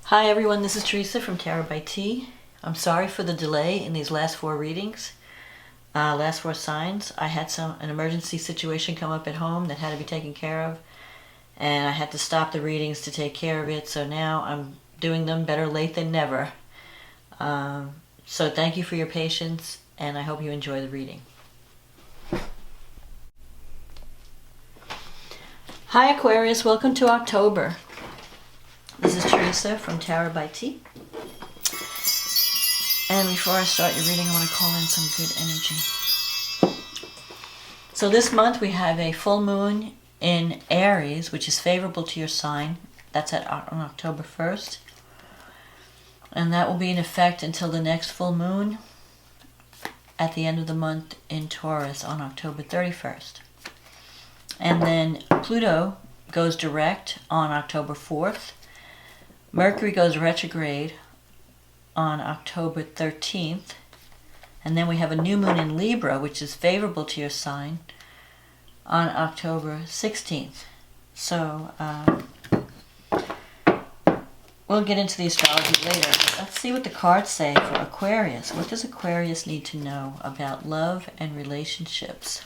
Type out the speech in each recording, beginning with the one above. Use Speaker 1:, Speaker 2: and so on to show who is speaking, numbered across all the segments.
Speaker 1: Hi everyone, this is Teresa from Tarot by T. I'm sorry for the delay in these last four readings, last four signs. I had an emergency situation come up at home that had to be taken care of, and I had to stop the readings to take care of it, so now I'm doing them better late than never. So thank you for your patience, and I hope you enjoy the reading. Hi Aquarius, welcome to October. This is Teresa from Tarot by T. And before I start your reading, I want to call in some good energy. So this month we have a full moon in Aries, which is favorable to your sign. That's on October 1st. And that will be in effect until the next full moon at the end of the month in Taurus on October 31st. And then Pluto goes direct on October 4th. Mercury goes retrograde on October 13th, and then we have a new moon in Libra, which is favorable to your sign, on October 16th. So we'll get into the astrology later. Let's see what the cards say for Aquarius. What does Aquarius need to know about love and relationships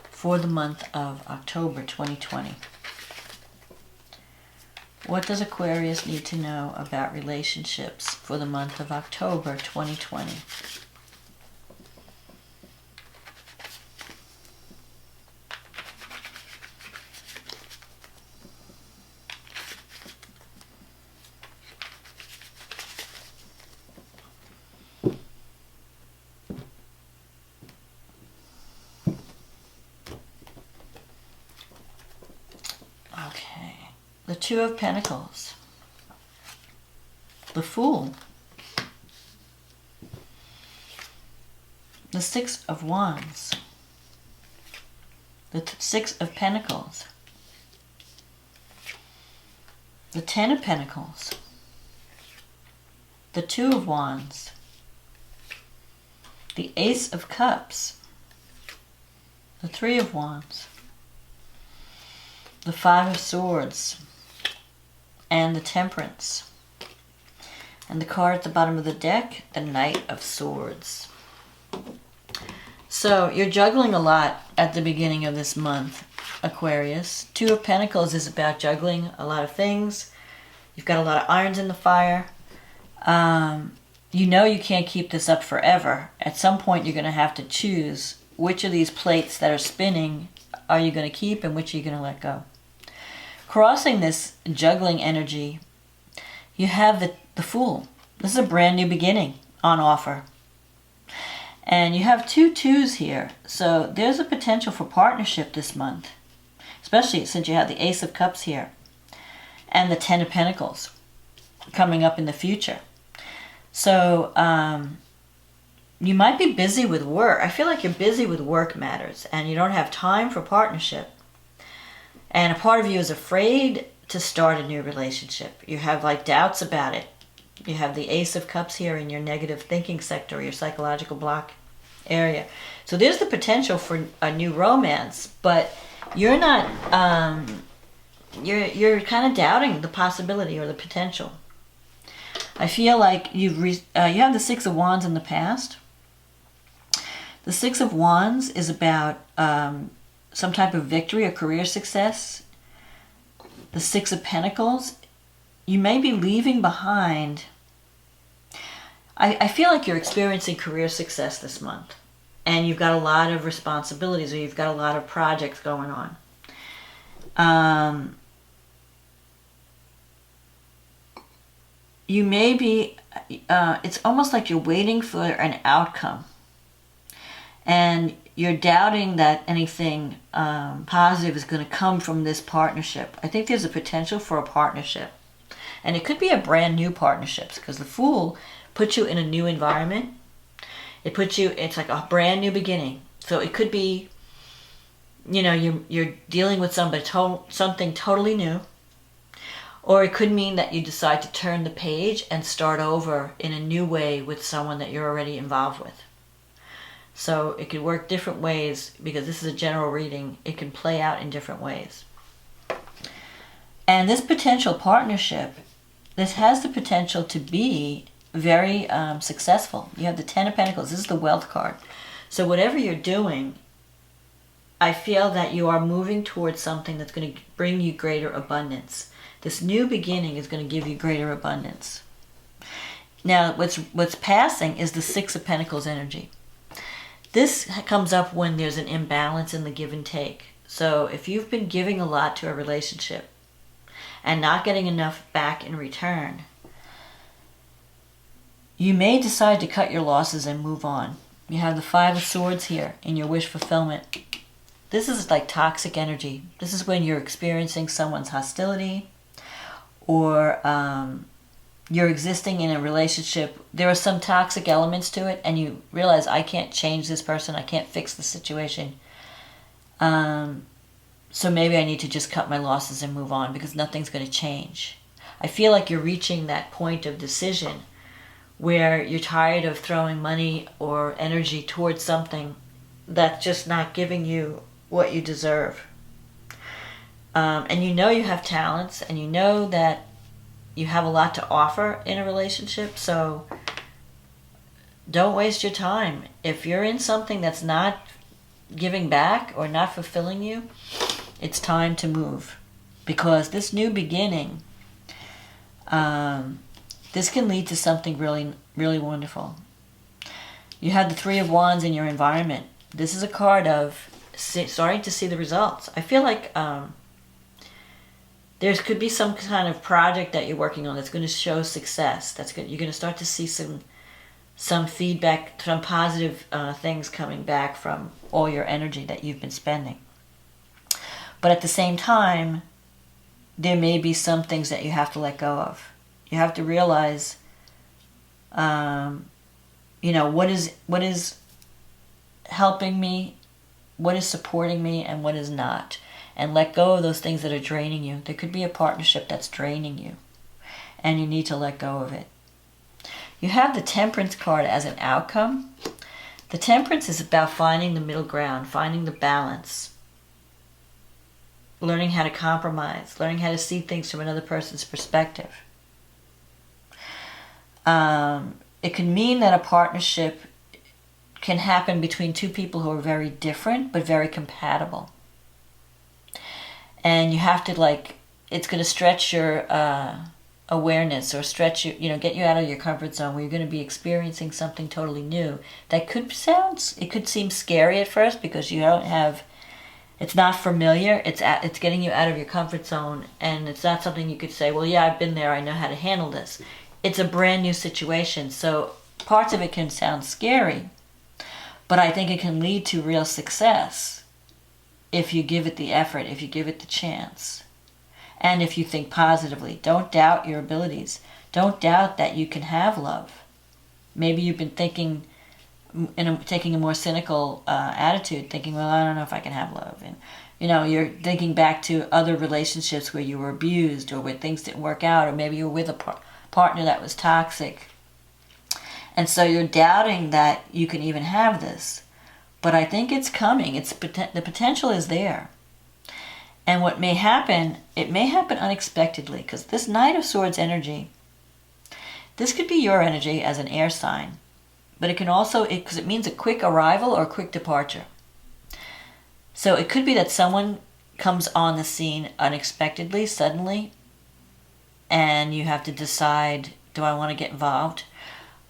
Speaker 1: for the month of October 2020? What does Aquarius need to know about relationships for the month of October 2020? Okay. The Two of Pentacles, the Fool, the Six of Wands, the Six of Pentacles, the Ten of Pentacles, the Two of Wands, the Ace of Cups, the Three of Wands, the Five of Swords, and the Temperance. And the card at the bottom of the deck, the Knight of Swords. So you're juggling a lot at the beginning of this month, Aquarius. Two of Pentacles is about juggling a lot of things. You've got a lot of irons in the fire. You know you can't keep this up forever. At some point you're going to have to choose which of these plates that are spinning are you going to keep and which are you going to let go. Crossing this juggling energy, you have the Fool. This is a brand new beginning on offer. And you have two twos here. So there's a potential for partnership this month, especially since you have the Ace of Cups here and the Ten of Pentacles coming up in the future. So you might be busy with work. I feel like you're busy with work matters and you don't have time for partnership. And a part of you is afraid to start a new relationship. You have like doubts about it. You have the Ace of Cups here in your negative thinking sector, your psychological block area. So there's the potential for a new romance, but you're not, you're kind of doubting the possibility or the potential. I feel like you have the Six of Wands in the past. The Six of Wands is about some type of victory or career success. The Six of Pentacles, you may be leaving behind. I feel like you're experiencing career success this month. And you've got a lot of responsibilities or you've got a lot of projects going on. You may be, it's almost like you're waiting for an outcome. And you're doubting that anything positive is going to come from this partnership. I think there's a potential for a partnership. And it could be a brand new partnership because the Fool puts you in a new environment. It's like a brand new beginning. So it could be, you're dealing with something totally new. Or it could mean that you decide to turn the page and start over in a new way with someone that you're already involved with. So it could work different ways because this is a general reading. It can play out in different ways. And this potential partnership this has the potential to be very successful. You have the Ten of Pentacles. This is the wealth card. So whatever you're doing, I feel that you are moving towards something that's going to bring you greater abundance. This new beginning is going to give you greater abundance. Now, what's passing is the Six of Pentacles energy. This comes up when there's an imbalance in the give and take. So if you've been giving a lot to a relationship and not getting enough back in return, you may decide to cut your losses and move on. You have the Five of Swords here in your wish fulfillment. This is like toxic energy. This is when you're experiencing someone's hostility, or you're existing in a relationship. There are some toxic elements to it, and you realize, I can't change this person. I can't fix the situation. So maybe I need to just cut my losses and move on, because nothing's going to change. I feel like you're reaching that point of decision where you're tired of throwing money or energy towards something that's just not giving you what you deserve. And you know you have talents, and you know that you have a lot to offer in a relationship, so don't waste your time. If you're in something that's not giving back or not fulfilling you, it's time to move. Because this new beginning, this can lead to something really, really wonderful. You have the Three of Wands in your environment. This is a card of starting to see the results. I feel like there could be some kind of project that you're working on that's going to show success. That's good. You're going to start to see some feedback, some positive things coming back from all your energy that you've been spending. But at the same time, there may be some things that you have to let go of. You have to realize, what is helping me, what is supporting me, and what is not. And let go of those things that are draining you. There could be a partnership that's draining you, and you need to let go of it. You have the Temperance card as an outcome. The Temperance is about finding the middle ground, finding the balance, learning how to compromise, learning how to see things from another person's perspective. It can mean that a partnership can happen between two people who are very different but very compatible. And you have to, it's going to stretch your awareness, or stretch you, get you out of your comfort zone, where you're going to be experiencing something totally new that could seem scary at first, because you don't have, it's not familiar. It's getting you out of your comfort zone, and it's not something you could say, well, yeah, I've been there, I know how to handle this. It's a brand new situation, so parts of it can sound scary, but I think it can lead to real success if you give it the effort, if you give it the chance, and if you think positively. Don't doubt your abilities. Don't doubt that you can have love. Maybe you've been taking a more cynical attitude, thinking, well, I don't know if I can have love. And you're thinking back to other relationships where you were abused, or where things didn't work out, or maybe you were with a partner that was toxic. And so you're doubting that you can even have this. But I think it's coming. The potential is there. And what may happen, it may happen unexpectedly, because this Knight of Swords energy, this could be your energy as an air sign, but it can also, because it means a quick arrival or a quick departure. So it could be that someone comes on the scene unexpectedly, suddenly, and you have to decide, do I want to get involved?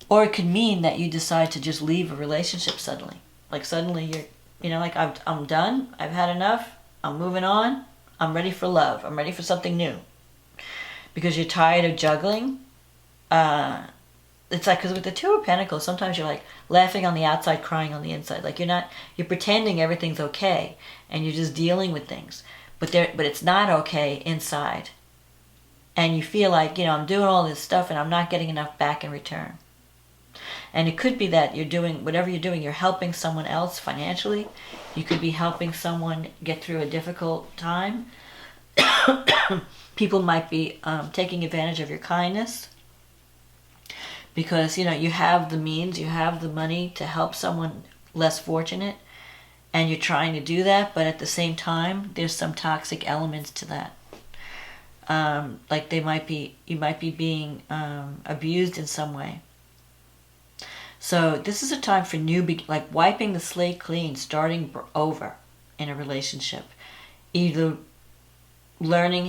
Speaker 1: Or it could mean that you decide to just leave a relationship suddenly. Like suddenly you're, I'm done, I've had enough, I'm moving on, I'm ready for love, I'm ready for something new. Because you're tired of juggling. It's like, because with the Two of Pentacles, sometimes you're like laughing on the outside, crying on the inside. Like you're pretending everything's okay, and you're just dealing with things. But it's not okay inside. And you feel like, I'm doing all this stuff and I'm not getting enough back in return. And it could be that you're doing, whatever you're doing, you're helping someone else financially. You could be helping someone get through a difficult time. People might be taking advantage of your kindness. Because, you have the means, you have the money to help someone less fortunate. And you're trying to do that, but at the same time, there's some toxic elements to that. like you might be being abused in some way. So this is a time for like wiping the slate clean, starting over in a relationship. Either learning,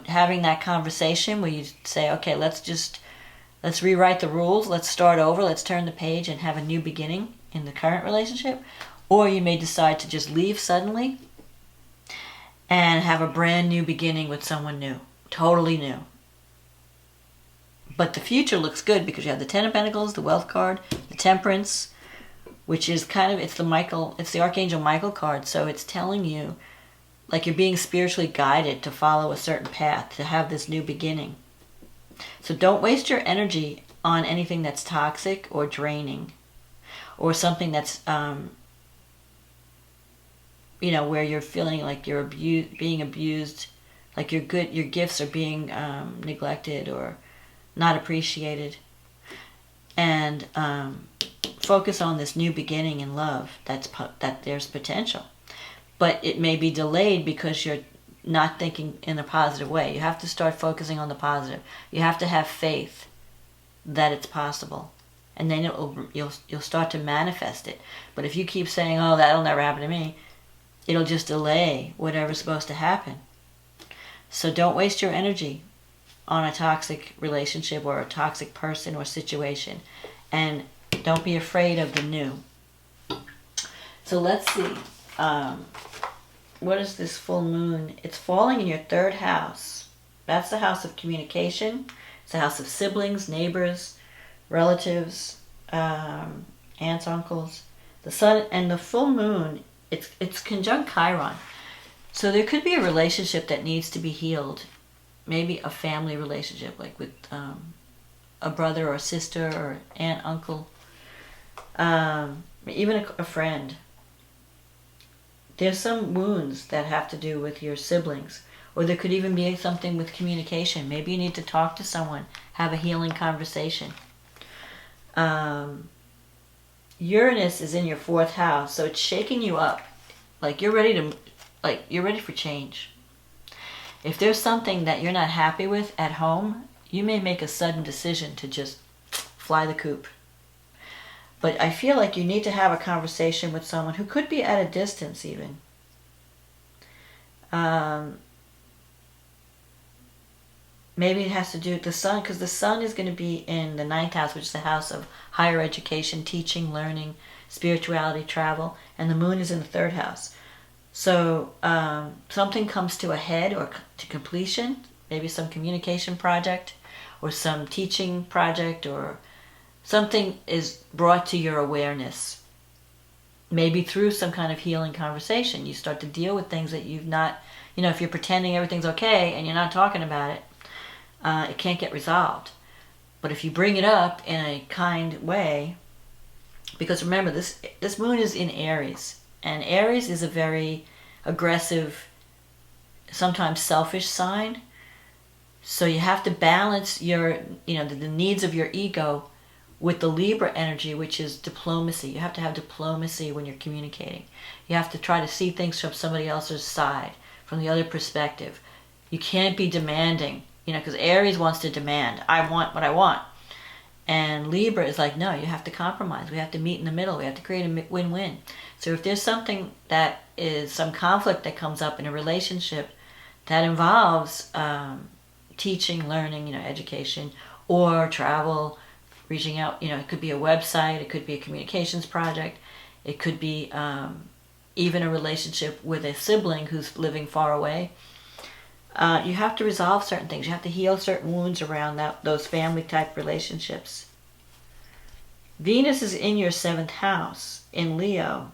Speaker 1: having that conversation where you say, okay, let's rewrite the rules, let's start over, let's turn the page and have a new beginning in the current relationship. Or you may decide to just leave suddenly and have a brand new beginning with someone new, totally new. But the future looks good because you have the Ten of Pentacles, the Wealth card, the Temperance, which is it's the Archangel Michael card. So it's telling you, like, you're being spiritually guided to follow a certain path, to have this new beginning. So don't waste your energy on anything that's toxic or draining, or something that's, where you're feeling like you're being abused, like your gifts are being neglected or not appreciated. And focus on this new beginning in love. That there's potential, but it may be delayed because you're not thinking in a positive way. You have to start focusing on the positive. You have to have faith that it's possible, and then you'll start to manifest it. But if you keep saying, "Oh, that'll never happen to me," it'll just delay whatever's supposed to happen. So don't waste your energy on a toxic relationship or a toxic person or situation, and don't be afraid of the new. So let's see. What is this full moon? It's falling in your third house. That's the house of communication. It's the house of siblings, neighbors, relatives, aunts, uncles. The sun and the full moon, it's conjunct Chiron. So there could be a relationship that needs to be healed. Maybe a family relationship, like with a brother or a sister or aunt, uncle, even a friend. There's some wounds that have to do with your siblings, or there could even be something with communication. Maybe you need to talk to someone, have a healing conversation. Uranus is in your fourth house, so it's shaking you up, like you're ready for change. If there's something that you're not happy with at home, you may make a sudden decision to just fly the coop. But I feel like you need to have a conversation with someone who could be at a distance even. Maybe it has to do with the sun, because the sun is going to be in the ninth house, which is the house of higher education, teaching, learning, spirituality, travel, and the moon is in the third house. So something comes to a head or to completion, maybe some communication project or some teaching project, or something is brought to your awareness. Maybe through some kind of healing conversation, you start to deal with things that you've not, if you're pretending everything's okay and you're not talking about it, it can't get resolved. But if you bring it up in a kind way, because remember, this moon is in Aries, and Aries is a very aggressive, sometimes selfish sign. So you have to balance your, the needs of your ego with the Libra energy, which is diplomacy. You have to have diplomacy when you're communicating. You have to try to see things from somebody else's side, from the other perspective. You can't be demanding, because Aries wants to demand. I want what I want. And Libra is like, no, you have to compromise. We have to meet in the middle. We have to create a win-win. So if there's something that is some conflict that comes up in a relationship that involves teaching, learning, education, or travel, reaching out, it could be a website, it could be a communications project, it could be even a relationship with a sibling who's living far away. You have to resolve certain things. You have to heal certain wounds around those family type relationships. Venus is in your seventh house in Leo,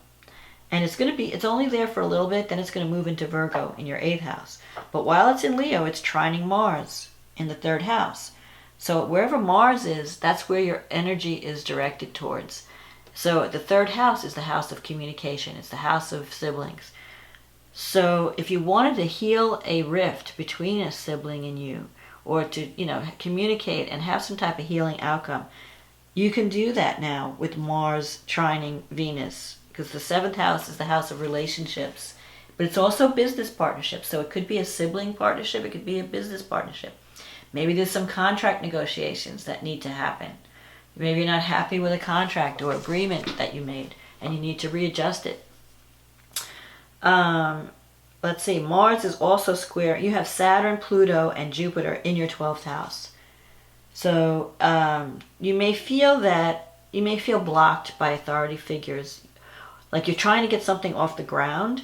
Speaker 1: and it's only there for a little bit, then it's going to move into Virgo in your eighth house. But while it's in Leo, it's trining Mars in the third house. So wherever Mars is, that's where your energy is directed towards. So the third house is the house of communication. It's the house of siblings. So if you wanted to heal a rift between a sibling and you, or to, communicate and have some type of healing outcome, you can do that now with Mars trining Venus, because the seventh house is the house of relationships, But it's also business partnership. So it could be a sibling partnership. It could be a business partnership. Maybe there's some contract negotiations that need to happen. Maybe you're not happy with a contract or agreement that you made and you need to readjust it. Let's see, Mars is also square. You have Saturn, Pluto, and Jupiter in your 12th house. So you may feel blocked by authority figures. Like you're trying to get something off the ground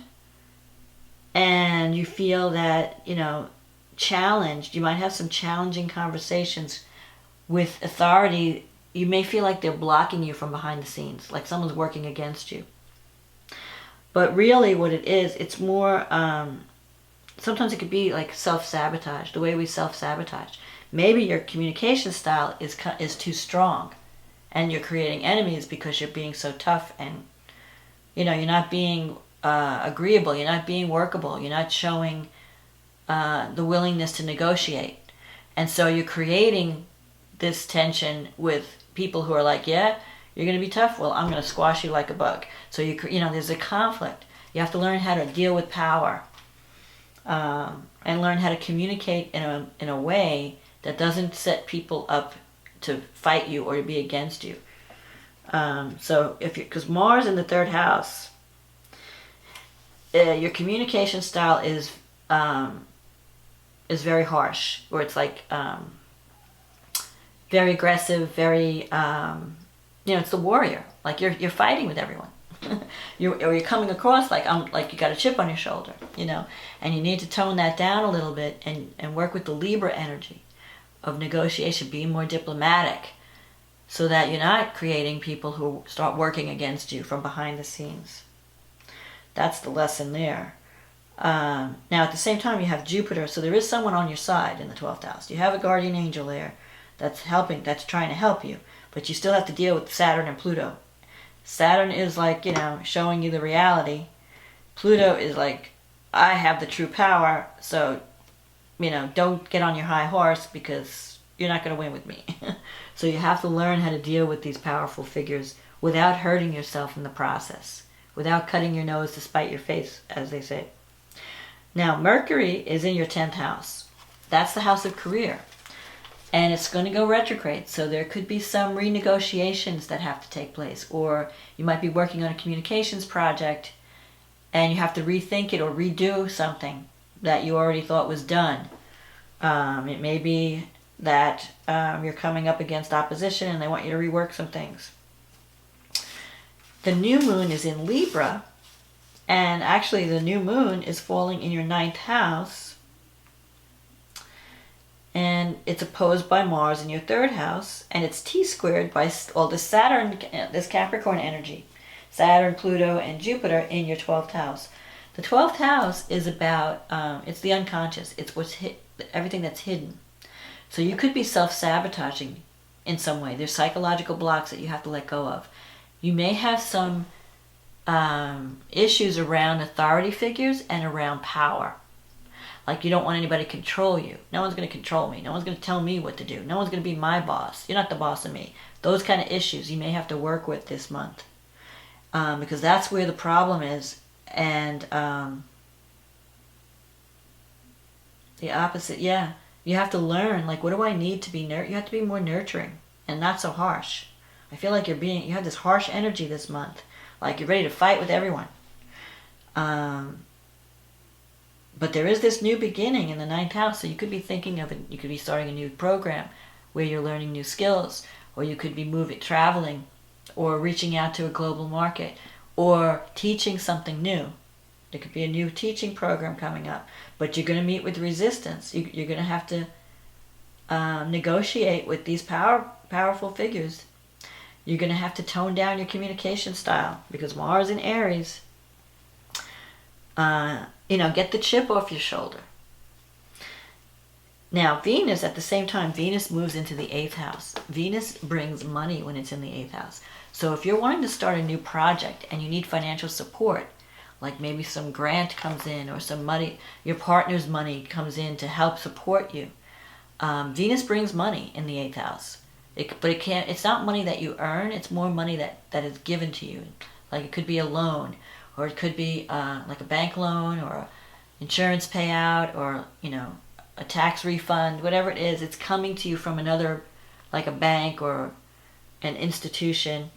Speaker 1: and you feel that, challenged. You might have some challenging conversations with authority. You may feel like they're blocking you from behind the scenes, like someone's working against you. But really what it is, it's more, sometimes it could be like self-sabotage, the way we self-sabotage. Maybe your communication style is too strong and you're creating enemies because you're being so tough and, you're not being agreeable, you're not being workable, you're not showing the willingness to negotiate. And so you're creating this tension with people who are like, yeah, you're going to be tough. Well, I'm going to squash you like a bug. So, there's a conflict. You have to learn how to deal with power and learn how to communicate in a way that doesn't set people up to fight you or to be against you. So because Mars in the 3rd house, your communication style is very harsh, where it's like very aggressive, very it's the warrior. Like you're fighting with everyone. you're coming across like you got a chip on your shoulder, and you need to tone that down a little bit and work with the Libra energy of negotiation, being more diplomatic, so that you're not creating people who start working against you from behind the scenes. That's the lesson there. Now, at the same time, you have Jupiter, so there is someone on your side in the 12th house. You have a guardian angel there that's trying to help you, but you still have to deal with Saturn and Pluto. Saturn is like, showing you the reality. Pluto is like, I have the true power, so, don't get on your high horse because you're not going to win with me. So you have to learn how to deal with these powerful figures without hurting yourself in the process, without cutting your nose to spite your face, as they say. Now, Mercury is in your 10th house. That's the house of career. And it's going to go retrograde, so there could be some renegotiations that have to take place. Or you might be working on a communications project and you have to rethink it or redo something that you already thought was done. It may be that you're coming up against opposition and they want you to rework some things. The new moon is in Libra, and actually the new moon is falling in your 9th house, and it's opposed by Mars in your 3rd house, and it's T-squared by this Saturn, this Capricorn energy, Saturn, Pluto, and Jupiter in your 12th house. The 12th house is about, it's the unconscious, it's everything that's hidden. So you could be self-sabotaging in some way. There's psychological blocks that you have to let go of. You may have some issues around authority figures and around power. Like you don't want anybody to control you. No one's going to control me. No one's going to tell me what to do. No one's going to be my boss. You're not the boss of me. Those kind of issues you may have to work with this month. Because that's where the problem is. And the opposite, yeah. You have to learn, like, what do I need to be you have to be more nurturing and not so harsh. I feel like you have this harsh energy this month. Like you're ready to fight with everyone. But there is this new beginning in the 9th house, so you could be thinking of it. You could be starting a new program where you're learning new skills, or you could be traveling, or reaching out to a global market, or teaching something new. There could be a new teaching program coming up, but you're going to meet with resistance. You're going to have to negotiate with these powerful figures. You're going to have to tone down your communication style because Mars in Aries, get the chip off your shoulder. Now, Venus, at the same time, Venus moves into the 8th house. Venus brings money when it's in the 8th house. So if you're wanting to start a new project and you need financial support, like maybe some grant comes in or some money, your partner's money comes in to help support you. Venus brings money in the 8th house. It's not money that you earn, it's more money that is given to you. Like it could be a loan, or it could be like a bank loan or a insurance payout, or a tax refund. Whatever it is, it's coming to you from another, like a bank or an institution.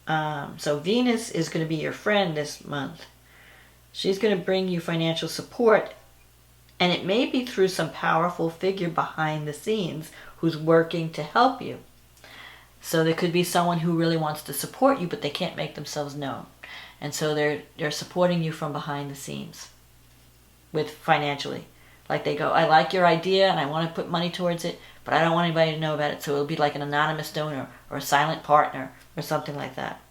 Speaker 1: So Venus is going to be your friend this month. She's going to bring you financial support, and it may be through some powerful figure behind the scenes who's working to help you. So there could be someone who really wants to support you, but they can't make themselves known. And so they're supporting you from behind the scenes with financially. Like they go, I like your idea and I want to put money towards it, but I don't want anybody to know about it. So it'll be like an anonymous donor or a silent partner or something like that.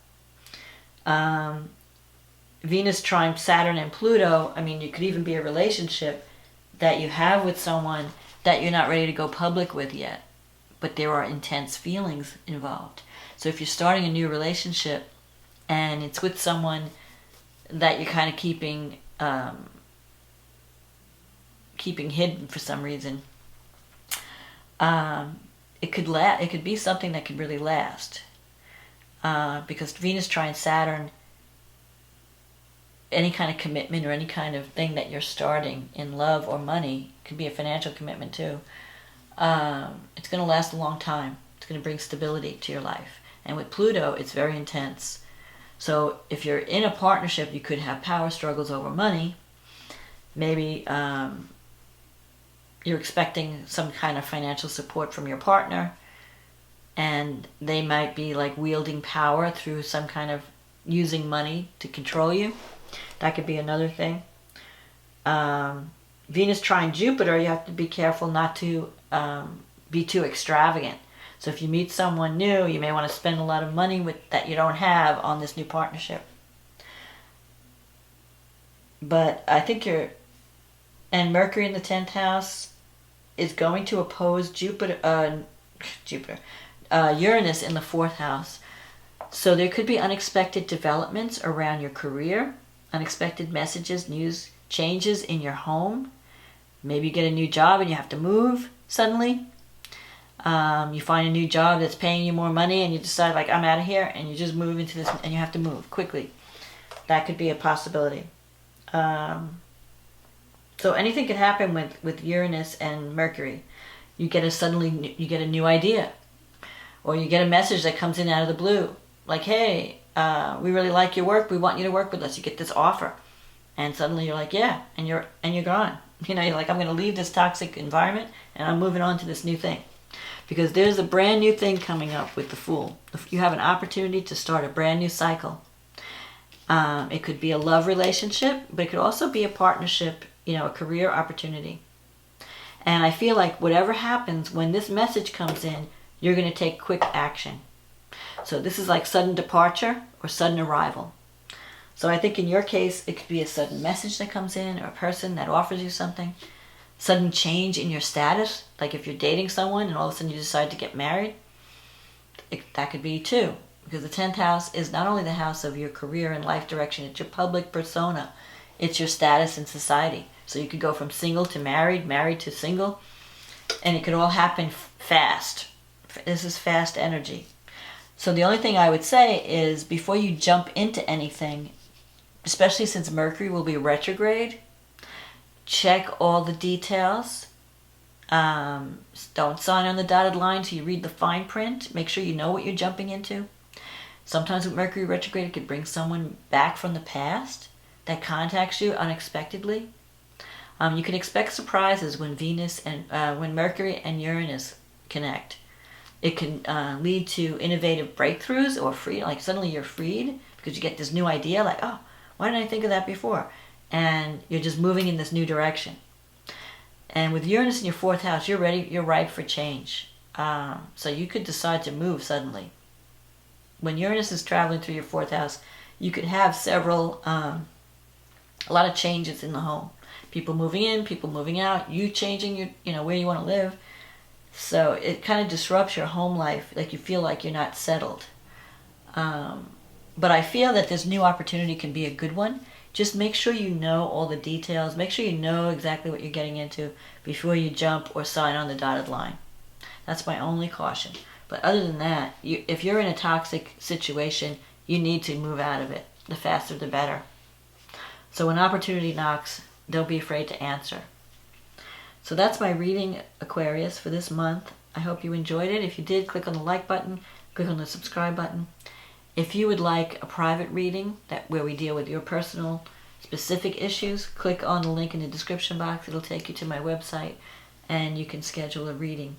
Speaker 1: Venus trine Saturn and Pluto, I mean, it could even be a relationship that you have with someone that you're not ready to go public with yet, but there are intense feelings involved. So if you're starting a new relationship and it's with someone that you're kind of keeping hidden for some reason, it could be something that could really last, because Venus trine Saturn, any kind of commitment or any kind of thing that you're starting in love or money, could be a financial commitment too, it's going to last a long time. It's going to bring stability to your life. And with Pluto, it's very intense. So if you're in a partnership, you could have power struggles over money. Maybe you're expecting some kind of financial support from your partner, and they might be like wielding power through some kind of using money to control you. That could be another thing. Venus trine Jupiter, you have to be careful not to be too extravagant. So if you meet someone new, you may want to spend a lot of money that you don't have on this new partnership. But I think and Mercury in the 10th house is going to oppose Uranus in the 4th house. So there could be unexpected developments around your career, unexpected messages, news, changes in your home. Maybe you get a new job and you have to move suddenly. You find a new job that's paying you more money and you decide, like, I'm out of here, and you just move into this, and you have to move quickly. That could be a possibility. So anything could happen with Uranus and Mercury. You get a new idea, or you get a message that comes in out of the blue, like, hey, we really like your work, we want you to work with us. You get this offer, and suddenly you're like, yeah, and you're gone. You're like, I'm going to leave this toxic environment and I'm moving on to this new thing, because there's a brand new thing coming up with the Fool. You have an opportunity to start a brand new cycle. It could be a love relationship, but it could also be a partnership, a career opportunity. And I feel like whatever happens, when this message comes in, you're going to take quick action. So this is like sudden departure or sudden arrival. So I think in your case, it could be a sudden message that comes in, or a person that offers you something. Sudden change in your status, like if you're dating someone and all of a sudden you decide to get married. That could be too, because the 10th house is not only the house of your career and life direction, it's your public persona. It's your status in society. So you could go from single to married, married to single, and it could all happen fast. This is fast energy. So the only thing I would say is, before you jump into anything, especially since Mercury will be retrograde, check all the details. Don't sign on the dotted line till you read the fine print. Make sure you know what you're jumping into. Sometimes with Mercury retrograde, it could bring someone back from the past that contacts you unexpectedly. You can expect surprises when when Mercury and Uranus connect. It can lead to innovative breakthroughs or like suddenly you're freed because you get this new idea, like, oh, why didn't I think of that before? And you're just moving in this new direction. And with Uranus in your 4th house, you're ripe for change. So you could decide to move suddenly. When Uranus is traveling through your 4th house, you could have a lot of changes in the home. People moving in, people moving out, you changing where you want to live. So it kind of disrupts your home life, like you feel like you're not settled. But I feel that this new opportunity can be a good one. Just make sure you know all the details. Make sure you know exactly what you're getting into before you jump or sign on the dotted line. That's my only caution. But other than that, if you're in a toxic situation, you need to move out of it. the faster the better. So when opportunity knocks, don't be afraid to answer. So that's my reading, Aquarius, for this month. I hope you enjoyed it. If you did, click on the like button, click on the subscribe button. If you would like a private reading where we deal with your personal specific issues, click on the link in the description box. It'll take you to my website and you can schedule a reading.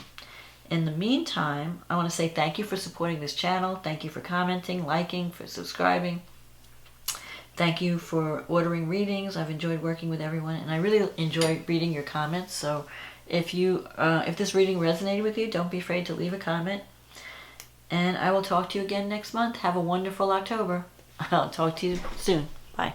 Speaker 1: In the meantime, I want to say thank you for supporting this channel. Thank you for commenting, liking, for subscribing. Thank you for ordering readings. I've enjoyed working with everyone, and I really enjoy reading your comments. So if this reading resonated with you, don't be afraid to leave a comment. And I will talk to you again next month. Have a wonderful October. I'll talk to you soon. Bye.